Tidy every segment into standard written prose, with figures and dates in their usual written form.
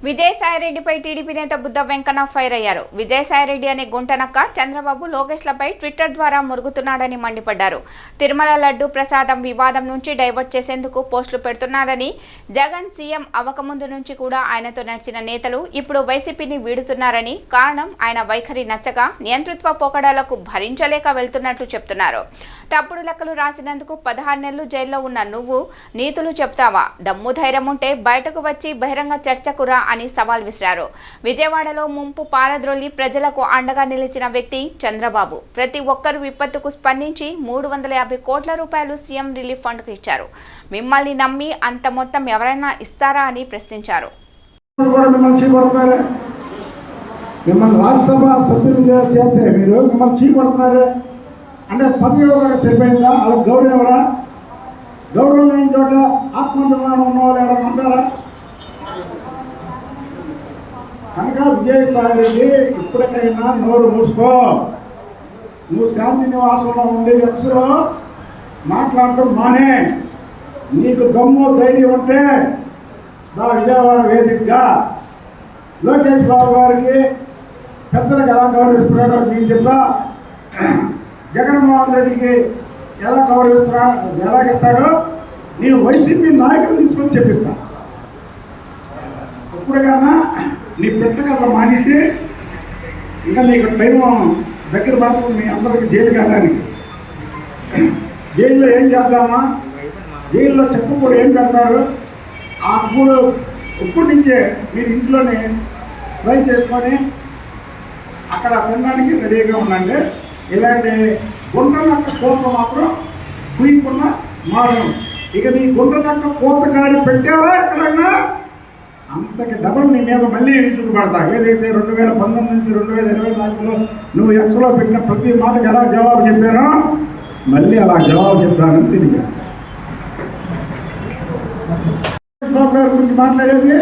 విజయసాయిరెడ్డిపై TDP నేత Buddha Venkanna fire అయ్యారు. విజయసాయిరెడ్డి అనే గుంటనక్క చంద్రబాబు లోకేష్లపై ట్విట్టర్ ద్వారా మురుగుతున్నాడని మండిపడ్డారు. తిరుమల లడ్డు ప్రసాదం వివాదం నుంచి డైవర్ట్ చేసేందుకు పోస్టులు పెడుతున్నారని, జగన్ సీఎం అవకముందు నుంచి కూడా ఆయనతో నడిచిన నేతలు ఇప్పుడు వైసీపీని వీడుతున్నారని, కారణం ఆయన వైఖరి నచ్చక నియంతృత్వ పోకడాలకు భరించలేక వెళ్తున్నట్లు చెప్తున్నారు. తప్పుడు లెక్కలు రాసినందుకు 16 నెలలు జైల్లో ఉన్న నువ్వు నీతులు చెప్తావా? దమ్ము ధైర్యం ఉంటే బయటకు వచ్చి బహిరంగ చర్చకురా అని సవాల్ విసిరారు. విజయవాడలో ముంపు పారద్రోలి ప్రజలకు అండగా నిలిచిన వ్యక్తి చంద్రబాబు. ప్రతి ఒక్కరూ విపత్తుకు స్పందించి 350 కోట్ల రూపాయలు సీఎం రిలీఫ్ ఫండ్కు ఇచ్చారు. మిమ్మల్ని నమ్మి అంత మొత్తం ఎవరైనా ఇస్తారా అని ప్రశ్నించారు. అంటే పదవి సరిపోయిందా? వాళ్ళకి గౌరవం ఎవరా? గౌరవం లేని చోట ఆత్మభిమానం ఉన్న వాళ్ళు ఎవరైనా ఉంటారా? కనుక విజయసాయిరెడ్డి ఇప్పటికైనా నోరు మూసుకో. నువ్వు శాంతి నివాసంలో ఉండి ఎక్స్లో మాట్లాడటం మానే. నీకు దమ్ము ధైర్యం ఉంటే నా విజయవాడ వేదికగా లోకేష్ బాబు గారికి పెద్దలకు ఎలా గౌరవిస్తున్నాడో నేను చెప్తా. జగన్మోహన్ రెడ్డికి ఎలా ఎలాగిస్తాడో నేను వైసీపీ నాయకులు తీసుకొని చెప్పిస్తా. ఇప్పుడుకన్నా నీ పెద్ద కథ మానేసి ఇంకా నీకు టైం దగ్గర పడుతుంది. మీ అందరికి జైలుకి వెళ్ళడానికి. జైల్లో ఏం చేద్దామా? జైల్లో చెప్పకూడదు ఏం పెడతారు? ఆ కూడు ఇప్పటి నుంచే మీరు ఇంట్లోనే ట్రై చేసుకొని అక్కడ తినడానికి రెడీగా ఉండండి. ఇలాంటి గుండ్రనక్క కోత మాత్రం కుయ్యకుండా మారడం. ఇక నీ గుండ్రనక్క కోత గారి పెట్టావా ఎక్కడైనా అంతకి డబల్ నీ మీద మళ్ళీ ఎదురు పడతా. ఏదైతే 2019 నుంచి 2024లో నువ్వు ఎక్స్లో పెట్టిన ప్రతి మాటకు ఎలా జవాబు చెప్పానో మళ్ళీ అలా జవాబు చెప్తానని తెలియజేస్తాను. బాబు గారి గురించి మాట్లాడేది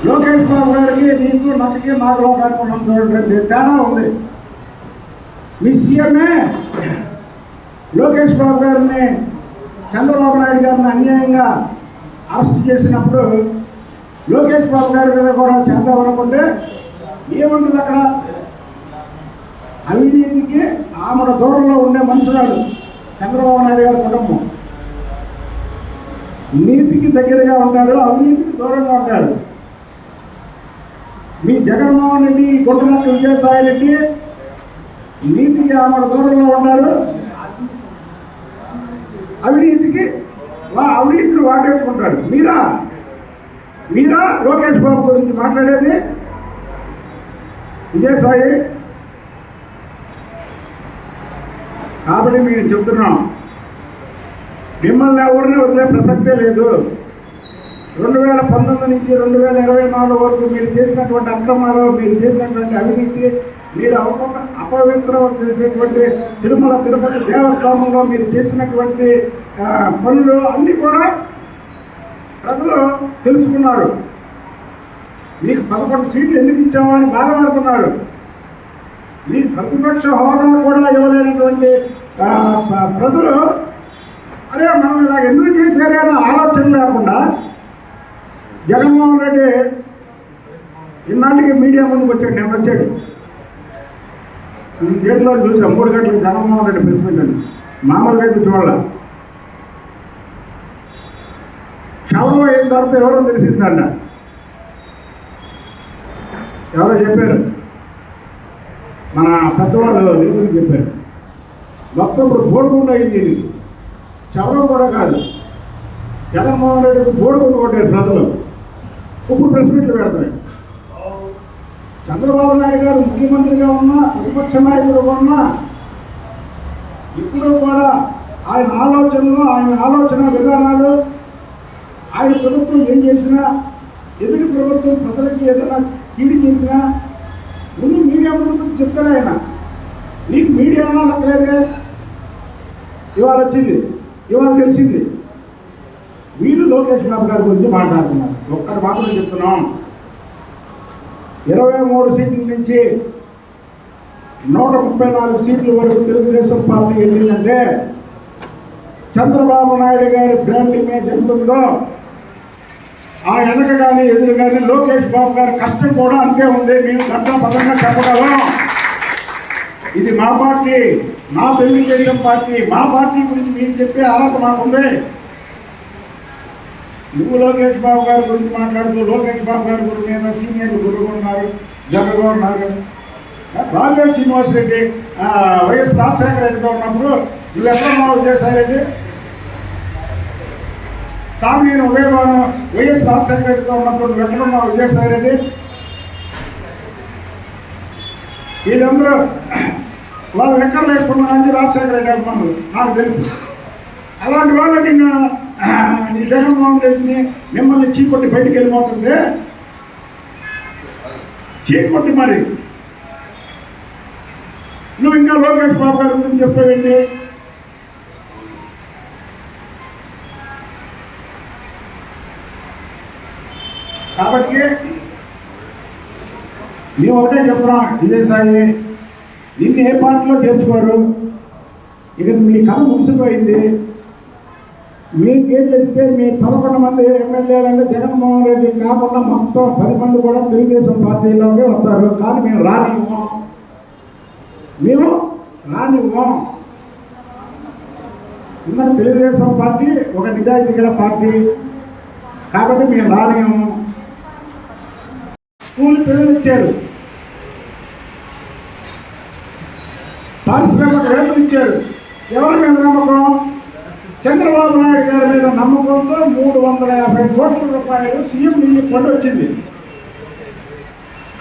లోకేష్ బాబు గారికి నీకు నక్కకి నాకు లోకానికి చూడండి తేడా ఉంది. మీ సీఎంఏ లోకేష్ బాబు గారిని చంద్రబాబు నాయుడు గారిని అన్యాయంగా అరెస్ట్ చేసినప్పుడు లోకేష్ బాబు గారి మీద కూడా చేద్దాం అనుకుంటే ఏముంటుంది అక్కడ? అవినీతికి ఆమెడ దూరంలో ఉండే మనుషురాలు చంద్రబాబు నాయుడు గారి కుటుంబం. నీతికి దగ్గరగా ఉంటారు, అవినీతికి దూరంగా ఉంటారు. మీ జగన్మోహన్ రెడ్డి, గుంటనక్క విజయసాయిరెడ్డి నీతికి ఆమెడ దూరంలో ఉంటారు, అవినీతిని వాటేసుకుంటాడు. మీరా లోకేష్ బాబు గురించి మాట్లాడేది? విజయసాయి కాబట్టి మేము చెప్తున్నాం, మిమ్మల్ని ఎవరిని వదిలే ప్రసక్తే లేదు. 2019 నుంచి 2024 వరకు మీరు చేసినటువంటి అక్రమాలు, మీరు చేసినటువంటి అవినీతి, మీరు అపవిత్రం చేసినటువంటి తిరుపతి దేవస్థానంలో మీరు చేసినటువంటి పనులు అన్నీ కూడా ప్రజలు తెలుసుకున్నారు. మీకు 11 సీట్లు ఎందుకు ఇచ్చామని బాధపడుతున్నారు. మీ ప్రతిపక్ష హోదా కూడా ఇవ్వలేనటువంటి ప్రజలు అరే మనం ఇలా ఎందుకు చేశారే అన్న ఆలోచన లేకుండా జగన్మోహన్ రెడ్డి ఇన్నాళ్ళకి మీడియా ముందుకు వచ్చాడు. నేను వచ్చాడు గేట్లో చూసాం 3 గంటలకు జగన్మోహన్ రెడ్డి ప్రెసిడెంట్ మామూలుగా అయితే చూడాల. శవరం అయిన తర్వాత ఎవరో తెలిసిందంట. ఎవరో చెప్పారు, మన పెద్దవాళ్ళు నిధులు చెప్పారు. మొత్తం ఇప్పుడు బోడుగుండు అయింది. శవరం కూడా కాదు, జగన్మోహన్ రెడ్డికి బోడుగుండు కొట్టారు ప్రజలు. ఇప్పుడు ప్రెస్ మీట్లు పెడతారు. చంద్రబాబు నాయుడు గారు ముఖ్యమంత్రిగా ఉన్నా, ప్రతిపక్ష నాయకుడుగా ఉన్నా ఇప్పుడు కూడా ఆయన ఆలోచన విధానాలు, ఆయన ప్రభుత్వం ఏం చేసినా, ఎదుటి ప్రభుత్వం ప్రజలకి ఏదైనా కీడి చేసినా ముందు మీడియా ముందు చెప్తాడు ఆయన. నీకు మీడియా అన్నా నక్కలేదే, ఇవాళ వచ్చింది, ఇవాళ తెలిసింది. వీళ్ళు లోకేష్ బాబు గారి గురించి మాట్లాడుతున్నారు. ఒక్కటి మాత్రం చెప్తున్నాం, 23 సీట్ల నుంచి 134 సీట్ల వరకు తెలుగుదేశం పార్టీ వెళ్ళిందంటే చంద్రబాబు నాయుడు గారి బ్రాండ్ ఇమేజ్ ఎంత ఉందో ఆ వెనక కానీ ఎదురు కానీ లోకేష్ బాబు గారి కష్టం కూడా అంతే ఉంది. మేము పదంగా చెప్పగలం. ఇది మా పార్టీ, మా తెలుగుదేశం పార్టీ, మా పార్టీ గురించి మీరు చెప్పే అర్హత మాకుంది. నువ్వు లోకేష్ బాబు గారి గురించి మాట్లాడుతూ లోకేష్ బాబు గారి గురించి మీద సీనియర్లు గురువు ఉన్నారు, జగగా ఉన్నారు. బాల్య శ్రీనివాసరెడ్డి వైఎస్ రాజశేఖర రెడ్డితో ఉన్నప్పుడు నువ్వు ఎక్కడున్నావు విజయసాయి రెడ్డి? సామినేని ఉదయభాను వైఎస్ రాజశేఖర రెడ్డితో ఉన్నప్పుడు నువ్వు ఎక్కడున్నావు విజయసాయి రెడ్డి? వీళ్ళందరూ వాళ్ళు ఎక్కడ లేకుండా రాజశేఖర రెడ్డి అభిమానులు నాకు తెలుసు. అలాంటి వాళ్ళు నిన్ను నీ జగన్మోహన్ రెడ్డిని మిమ్మల్ని చీకొట్టి బయటికి వెళ్ళిపోతుంటే చీకొట్టి మరి నువ్వు ఇంకా లోకేష్ బాబు గారి గురించి చెప్పేవండి. కాబట్టి మేము ఒకటే చెప్తున్నాం, విజయసాయి నిన్ను ఏ పార్టీలో చేర్చుకోరు. ఇక మీ కథ ముగిసిపోయింది. మీకేం చెప్తే మీ 11 మంది ఎమ్మెల్యేలంటే జగన్మోహన్ రెడ్డి కాకుండా మొత్తం 10 మంది కూడా తెలుగుదేశం పార్టీలోకి వస్తారు. కానీ మేము రానివ్వం. ఇంకా తెలుగుదేశం పార్టీ ఒక నిజాయితీ గల పార్టీ కాబట్టి మేము రానివ్వము. స్కూల్ పిల్లలు ఇచ్చారు, పారిశ్రామికవేత్తలు ఇచ్చారు. ఎవరి మీద నమ్మకం? చంద్రబాబు నాయుడు గారి మీద నమ్మకంతో 350 కోట్ల రూపాయలు సీఎం నుంచి ఫండ్ వచ్చింది.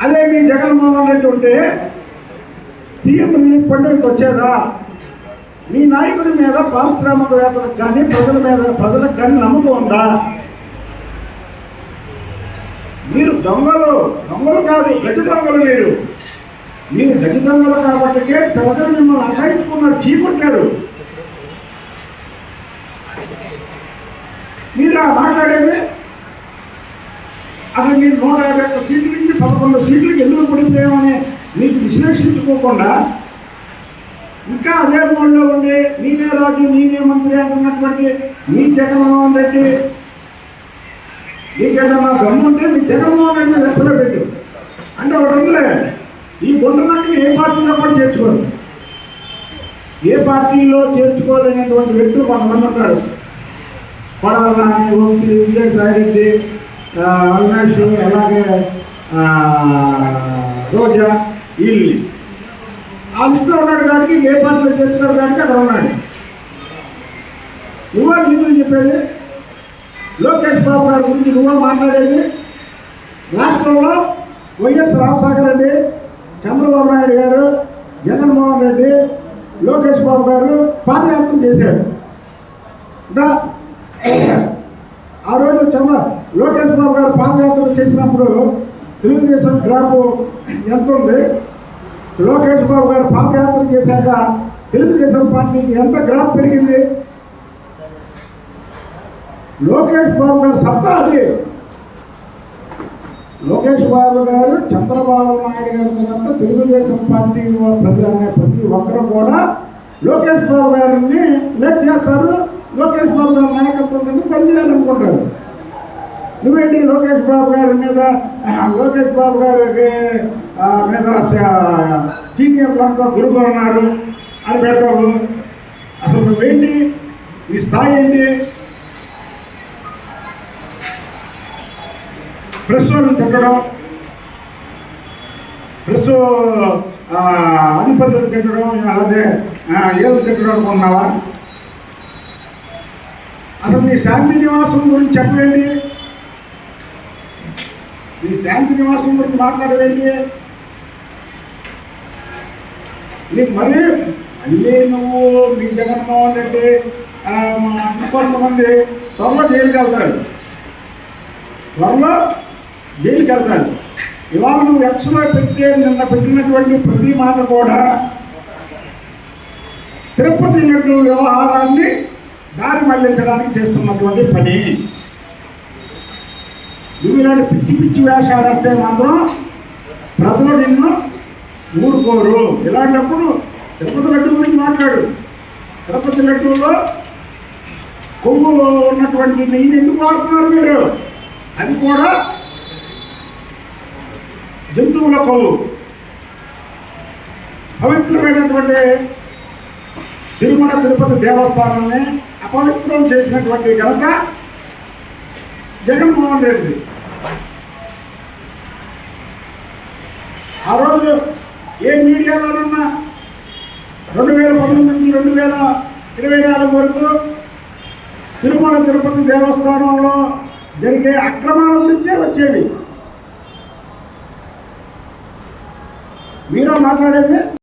అదే మీ జగన్మోహన్ రెడ్డి ఉంటే సీఎం రిలీఫ్ ఫండ్ వచ్చేదా? మీ నాయకుడి మీద పారిశ్రామికవేత్తలకు కానీ ప్రజలకు కానీ నమ్మకం ఉందా? మీరు దొంగలు కాదు, గజ దొంగలు. మీరు గజ దొంగలు కాబట్టికే ప్రజలు మిమ్మల్ని అసహించుకున్నారు, చీకొట్టారు. మీరు మాట్లాడేది అసలు మీరు 151 సీట్ల నుంచి 11 సీట్లకి ఎందుకు పడిపోయామని మీకు విశ్లేషించుకోకుండా ఇంకా అదే మూడులో ఉండి నేనే రాజు నేనే మంత్రి అంటున్నటువంటి మీ జగన్మోహన్ రెడ్డి, మీకేదన్నా గమ్ముంటే మీ జగన్మోహన్ రెడ్డి లెక్కలో పెట్టు అంటే ఒకటి ఉందిలే. ఈ గుంటనక్కని ఏ పార్టీలో కూడా చేర్చుకోరు. ఏ పార్టీలో చేర్చుకోలేనటువంటి వ్యక్తులు కొంతమంది ఉంటారు. కొడాలని, వంశీ, విజయసాయి రెడ్డి, అవినాష్, అలాగే రోజా, వీళ్ళు ఆ లిస్టులో ఉన్నాడు. కాబట్టి ఏ పార్టీలో చేస్తున్నారు కాబట్టి అక్కడ ఉన్నాడు. నువ్వా నీతులు చెప్పేది? లోకేష్ బాబు గారి గురించి నువ్వా మాట్లాడేది? రాష్ట్రంలో వైఎస్ రాజశేఖర రెడ్డి, చంద్రబాబు నాయుడు గారు, జగన్మోహన్ రెడ్డి, లోకేష్ బాబు గారు పాదయాత్ర చేశారు. ఇంకా ఆ రోజు లోకేష్ బాబు గారు పాదయాత్ర చేసినప్పుడు తెలుగుదేశం డ్రాప్ ఎంత ఉంది? లోకేష్ బాబు గారు పాదయాత్ర చేశాక తెలుగుదేశం పార్టీకి ఎంత గ్రాఫ్ పెరిగింది? లోకేష్ బాబు గారు సత్తా అది. లోకేష్ బాబు గారు చంద్రబాబు నాయుడు గారి తర్వాత తెలుగుదేశం పార్టీ ప్రజలనే ప్రతి ఒక్కరు కూడా లోకేష్ బాబు గారిని లేట్ చేస్తారు. లోకేష్ బాబు గారి నాయకత్వం కింద పనిచేయాలనుకుంటారు. నువ్వేంటి లోకేష్ బాబు గారి మీద లోకేష్ బాబు గారికి మీద సీనియర్లంతా గురుగా ఉన్నారు అని పెడతావు. అసలు నువ్వేంటి? నీ స్థాయి ఏంటి? ప్రెస్ వాళ్ళని తిట్టడం, ప్రెస్ అధిపతులు తిట్టడం, అదే ఏళ్ళు తిట్టడం అనుకున్నావా? అసలు మీ శాంతి నివాసం గురించి చెప్పండి. మీ శాంతి నివాసం గురించి మాట్లాడవేంటి? నీకు మరీ అన్నీ నువ్వు మీ జగన్మోహన్ రెడ్డి కొంతమంది త్వరలో జైలుకి వెళ్తారు. ఇవాళ నువ్వు ఎక్స్లో నిన్న పెట్టినటువంటి ప్రతి మాట కూడా తిరుపతి లడ్డు వ్యవహారాన్ని దారి మళ్లించడానికి చేస్తున్నటువంటి పని. నువ్వు ఇలాంటి పిచ్చి వేషాలు వస్తే మాత్రం ప్రజలు నిన్ను ఊరుకోరు. ఇలాంటప్పుడు తిరుపతి లడ్డు గురించి మాట్లాడు. తిరుపతి లడ్డూలో కొవ్వు ఉన్నటువంటి నెయ్యిని ఎందుకు వాడుతున్నారు మీరు? అది కూడా జంతువుల కొవ్వు. పవిత్రమైనటువంటి తిరుమల తిరుపతి దేవస్థానాన్ని అపవిత్రం చేసినటువంటి ఘనత జగన్మోహన్ రెడ్డి. ఆ రోజు ఏ మీడియాలోనన్నా 2019 నుంచి 2024 వరకు తిరుమల తిరుపతి దేవస్థానంలో జరిగే అక్రమాల గురించే వచ్చేవి. మీరే మాట్లాడేది